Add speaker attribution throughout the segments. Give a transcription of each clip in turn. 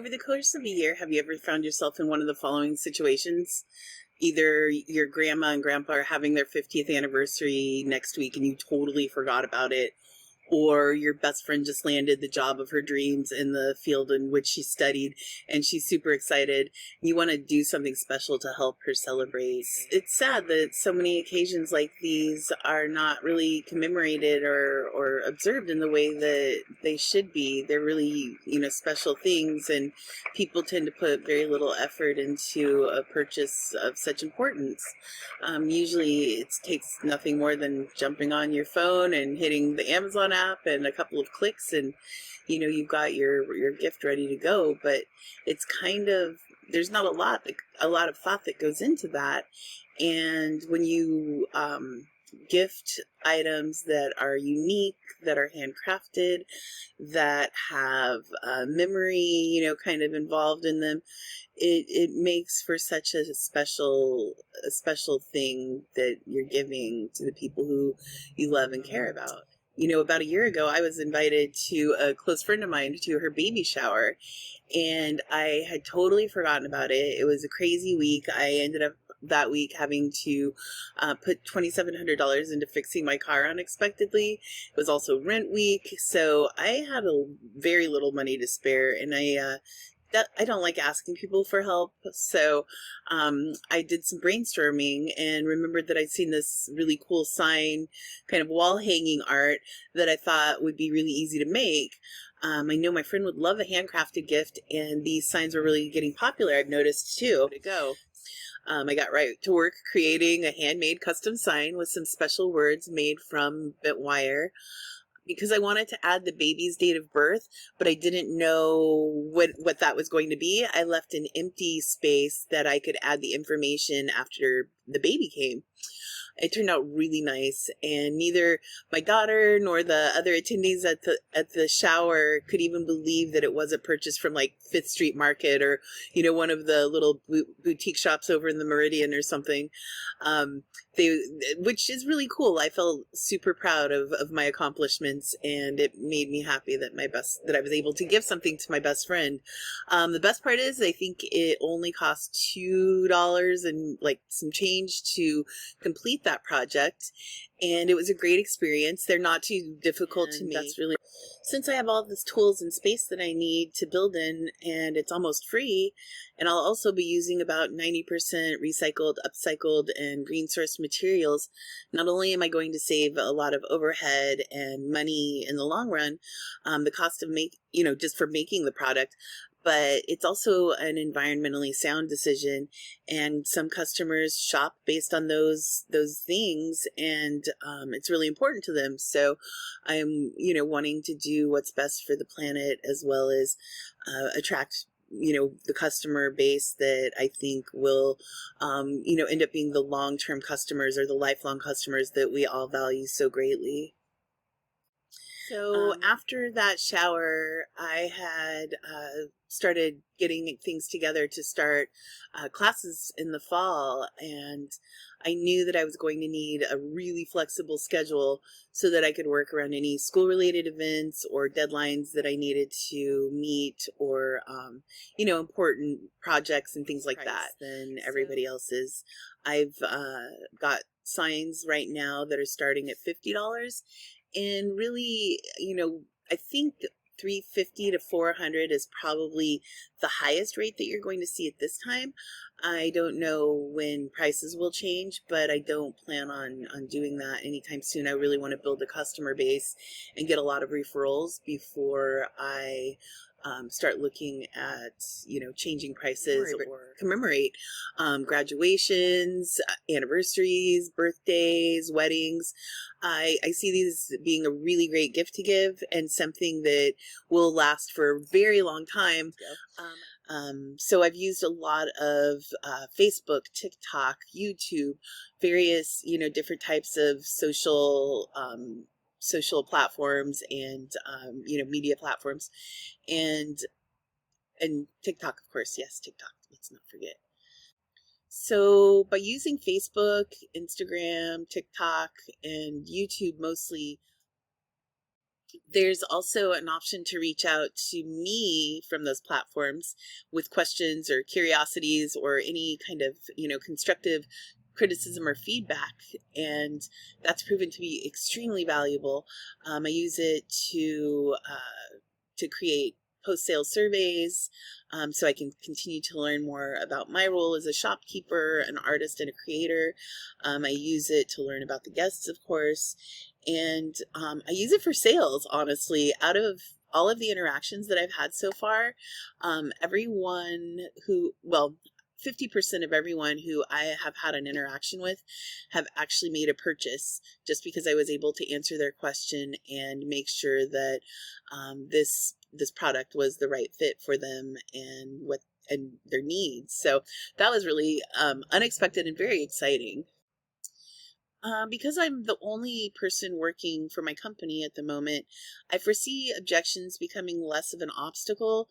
Speaker 1: Over the course of a year, have you ever found yourself in one of the following situations? Either your grandma and grandpa are having their 50th anniversary next week and you totally forgot about it, or your best friend just landed the job of her dreams in the field in which she studied and she's super excited. You want to do something special to help her celebrate. It's sad that so many occasions like these are not really commemorated or observed in the way that they should be. They're really, special things, and people tend to put very little effort into a purchase of such importance. Usually it takes nothing more than jumping on your phone and hitting the Amazon app and a couple of clicks, and you've got your gift ready to go. But it's kind of, there's not a lot of thought that goes into that. And when you gift items that are unique, that are handcrafted, that have memory, kind of involved in them, it makes for such a special thing that you're giving to the people who you love and care about. About a year ago, I was invited to a close friend of mine to her baby shower, and I had totally forgotten about it. It was a crazy week. I ended up that week having to put $2,700 into fixing my car unexpectedly. It was also rent week, so I had very little money to spare, and I don't like asking people for help. So I did some brainstorming and remembered that I'd seen this really cool sign, kind of wall hanging art that I thought would be really easy to make. I know my friend would love a handcrafted gift, and these signs were really getting popular, I've noticed too. I got right to work creating a handmade custom sign with some special words made from bent wire, because I wanted to add the baby's date of birth, but I didn't know what that was going to be. I left an empty space that I could add the information after the baby came. It turned out really nice, and neither my daughter nor the other attendees at the shower could even believe that it was a purchase from like Fifth Street Market, or one of the little boutique shops over in the Meridian or something. Which is really cool. I felt super proud of my accomplishments, and it made me happy that that I was able to give something to my best friend. The best part is I think it only cost $2 and like some change to complete that project, and it was a great experience. They're not too difficult to make. That's really, since I have all this tools and space that I need to build in, and it's almost free, and I'll also be using about 90% recycled, upcycled, and green source materials. Not only am I going to save a lot of overhead and money in the long run, the cost of just for making the product, but it's also an environmentally sound decision, and some customers shop based on those things, and it's really important to them. So I'm wanting to do what's best for the planet, as well as attract the customer base that I think will end up being the long-term customers, or the lifelong customers that we all value so greatly. So after that shower, I had started getting things together to start classes in the fall, and I knew that I was going to need a really flexible schedule so that I could work around any school-related events or deadlines that I needed to meet, or important projects and things like that than everybody else's. I've got signs right now that are starting at $50. And really, I think $350 to $400 is probably the highest rate that you're going to see at this time. I don't know when prices will change, but I don't plan on doing that anytime soon. I really want to build a customer base and get a lot of referrals before I start looking at changing prices or commemorate graduations, anniversaries, birthdays, weddings. I see these being a really great gift to give, and something that will last for a very long time. So I've used a lot of Facebook, TikTok, YouTube, various different types of social platforms, and media platforms, and TikTok, of course. Yes, TikTok, let's not forget. So by using Facebook, Instagram, TikTok, and YouTube mostly, There's also an option to reach out to me from those platforms with questions or curiosities or any kind of, constructive criticism or feedback. And that's proven to be extremely valuable. I use it to create post-sale surveys, so I can continue to learn more about my role as a shopkeeper, an artist, and a creator. I use it to learn about the guests, of course, and I use it for sales, honestly. Out of all of the interactions that I've had so far, everyone who, well, 50% of everyone who I have had an interaction with have actually made a purchase just because I was able to answer their question and make sure that this product was the right fit for them and their needs. So that was really unexpected and very exciting. Because I'm the only person working for my company at the moment, I foresee objections becoming less of an obstacle.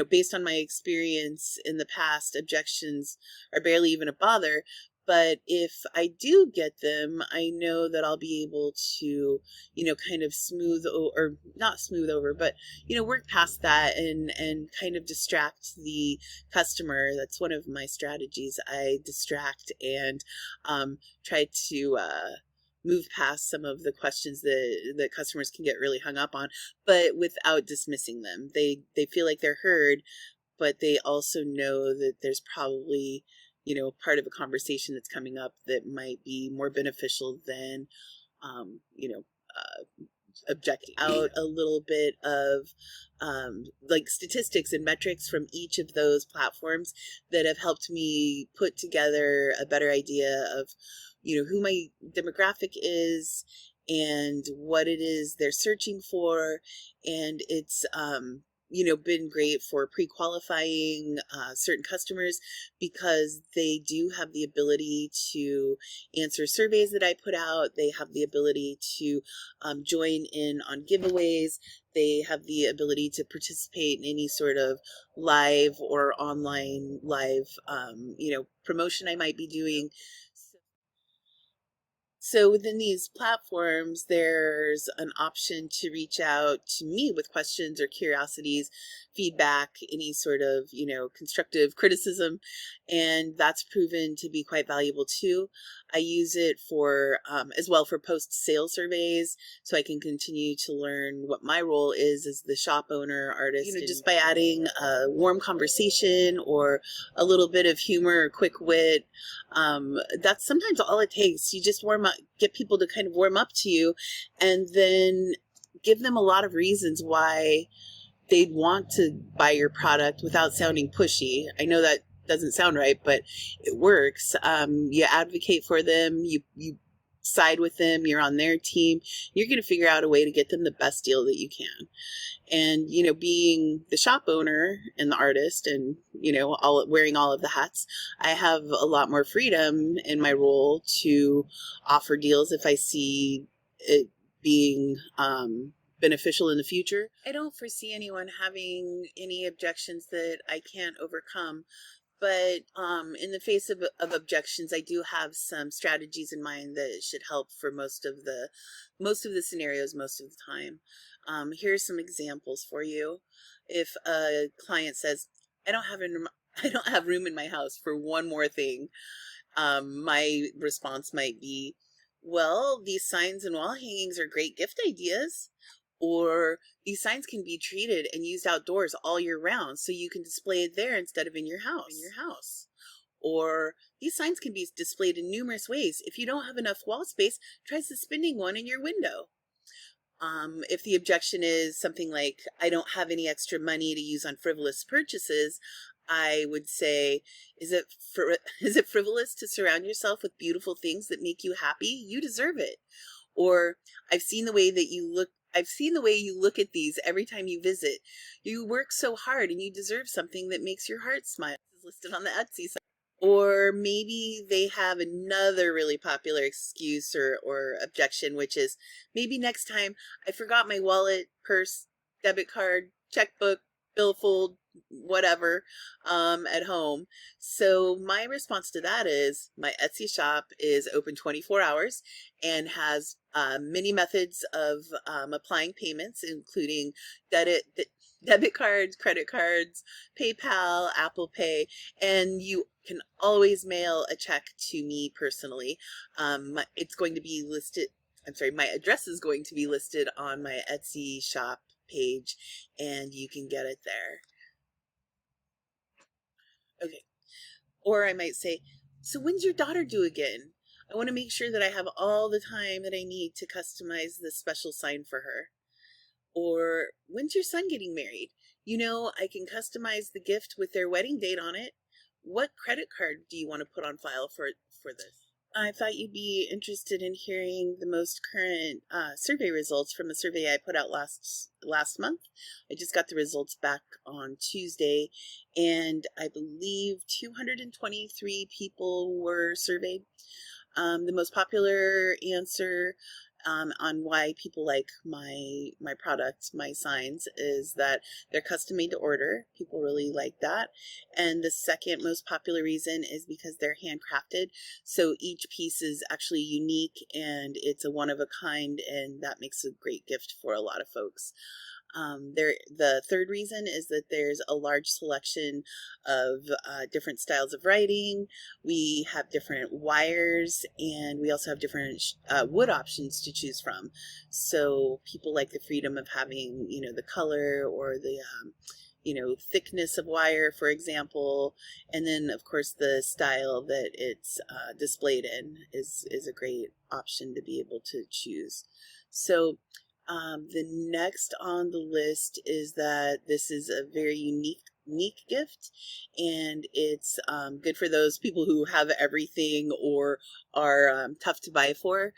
Speaker 1: Based on my experience in the past, objections are barely even a bother. But if I do get them, I know that I'll be able to, kind of or not smooth over, but, work past that and kind of distract the customer. That's one of my strategies. I distract and try to move past some of the questions that customers can get really hung up on, but without dismissing them. They feel like they're heard, but they also know that there's probably, part of a conversation that's coming up that might be more beneficial than, um, you know, objecting out a little bit of like statistics and metrics from each of those platforms that have helped me put together a better idea of, who my demographic is and what it is they're searching for. And it's, been great for pre-qualifying certain customers because they do have the ability to answer surveys that I put out. They have the ability to join in on giveaways. They have the ability to participate in any sort of live or online live, promotion I might be doing. So within these platforms, there's an option to reach out to me with questions or curiosities, feedback, any sort of, constructive criticism. And that's proven to be quite valuable too. I use it for, as well for post-sale surveys, so I can continue to learn what my role is as the shop owner, artist, just by adding a warm conversation or a little bit of humor or quick wit. That's sometimes all it takes. You just get people to kind of warm up to you, and then give them a lot of reasons why they'd want to buy your product without sounding pushy. I know that doesn't sound right, but it works. You advocate for them, you side with them, you're on their team. You're going to figure out a way to get them the best deal that you can. And, being the shop owner and the artist and, wearing all of the hats, I have a lot more freedom in my role to offer deals if I see it being beneficial in the future. I don't foresee anyone having any objections that I can't overcome. But in the face of objections, I do have some strategies in mind that should help for most of the scenarios most of the time. Here's some examples for you. If a client says, I don't have room in my house for one more thing," my response might be, "Well, these signs and wall hangings are great gift ideas." Or, "These signs can be treated and used outdoors all year round, so you can display it there instead of in your house. Or, "These signs can be displayed in numerous ways. If you don't have enough wall space, try suspending one in your window." If the objection is something like, "I don't have any extra money to use on frivolous purchases," I would say, is it frivolous to surround yourself with beautiful things that make you happy? You deserve it." Or, "I've seen the way you look at these every time you visit. You work so hard and you deserve something that makes your heart smile." This is listed on the Etsy site. Or maybe they have another really popular excuse or objection, which is, "Maybe next time I forgot my wallet, purse, debit card, checkbook, billfold, whatever at home. So my response to that is my Etsy shop is open 24 hours and has many methods of applying payments, including debit, debit cards, credit cards, PayPal, Apple Pay, and you can always mail a check to me personally. It's going to be listed. I'm sorry, my address is going to be listed on my Etsy shop page, and you can get it there. Okay. Or I might say, so when's your daughter due again? I want to make sure that I have all the time that I need to customize this special sign for her. Or when's your son getting married? You know, I can customize the gift with their wedding date on it. What credit card do you want to put on file for this? I thought you'd be interested in hearing the most current survey results from a survey I put out last month. I just got the results back on Tuesday, and I believe 223 people were surveyed. The most popular answer on why people like my product, my signs, is that they're custom made to order. People really like that. And the second most popular reason is because they're handcrafted. So each piece is actually unique and it's a one of a kind, and that makes a great gift for a lot of folks. The third reason is that there's a large selection of different styles of writing. We have different wires, and we also have different wood options to choose from. So people like the freedom of having, the color or the thickness of wire, for example. And then, of course, the style that it's displayed in is a great option to be able to choose. So the next on the list is that this is a very unique gift, and it's good for those people who have everything or are tough to buy for.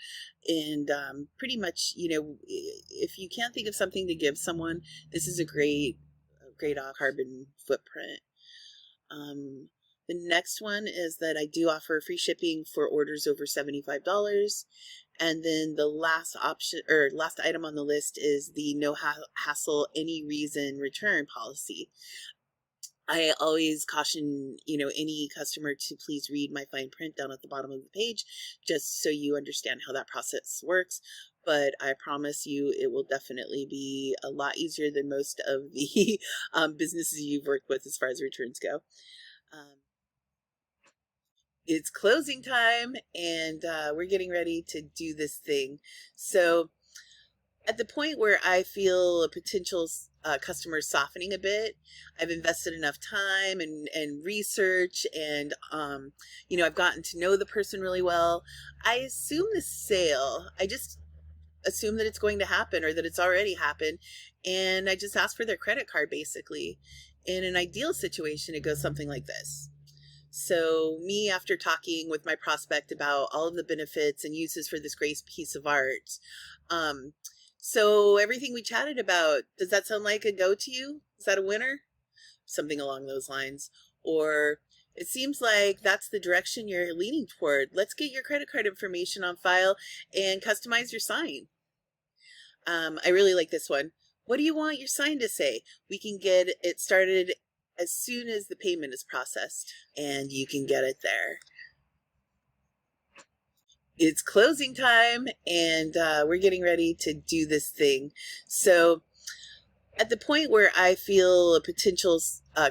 Speaker 1: And pretty much, if you can't think of something to give someone, this is a great carbon footprint. The next one is that I do offer free shipping for orders over $75. And then the last option, or last item on the list, is the no hassle, any reason return policy. I always caution, any customer to please read my fine print down at the bottom of the page, just so you understand how that process works. But I promise you, it will definitely be a lot easier than most of the businesses you've worked with as far as returns go. It's closing time, and we're getting ready to do this thing. So at the point where I feel a potential customer softening a bit, I've invested enough time and research, and I've gotten to know the person really well. I assume the sale. I just assume that it's going to happen, or that it's already happened, and I just ask for their credit card, basically. In an ideal situation, it goes something like this. So me, after talking with my prospect about all of the benefits and uses for this great piece of art, so everything we chatted about, does that sound like a go to you? Is that a winner? Something along those lines. Or it seems like that's the direction you're leaning toward. Let's get your credit card information on file and customize your sign. I really like this one. What do you want your sign to say? We can get it started as soon as the payment is processed, and you can get it there. It's closing time, and we're getting ready to do this thing. So at the point where I feel a potential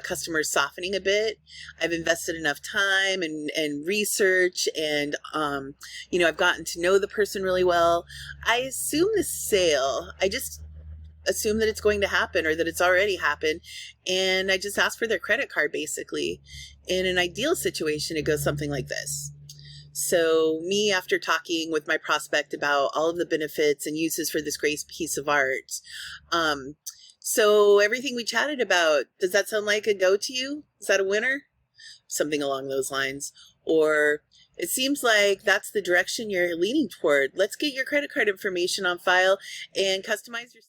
Speaker 1: customer softening a bit, I've invested enough time and research, and I've gotten to know the person really well. I assume the sale. I just assume that it's going to happen, or that it's already happened, and I just ask for their credit card, basically. In an ideal situation, it goes something like this. So me, after talking with my prospect about all of the benefits and uses for this great piece of art, so everything we chatted about, does that sound like a go to you? Is that a winner? Something along those lines. Or it seems like that's the direction you're leaning toward. Let's get your credit card information on file and customize your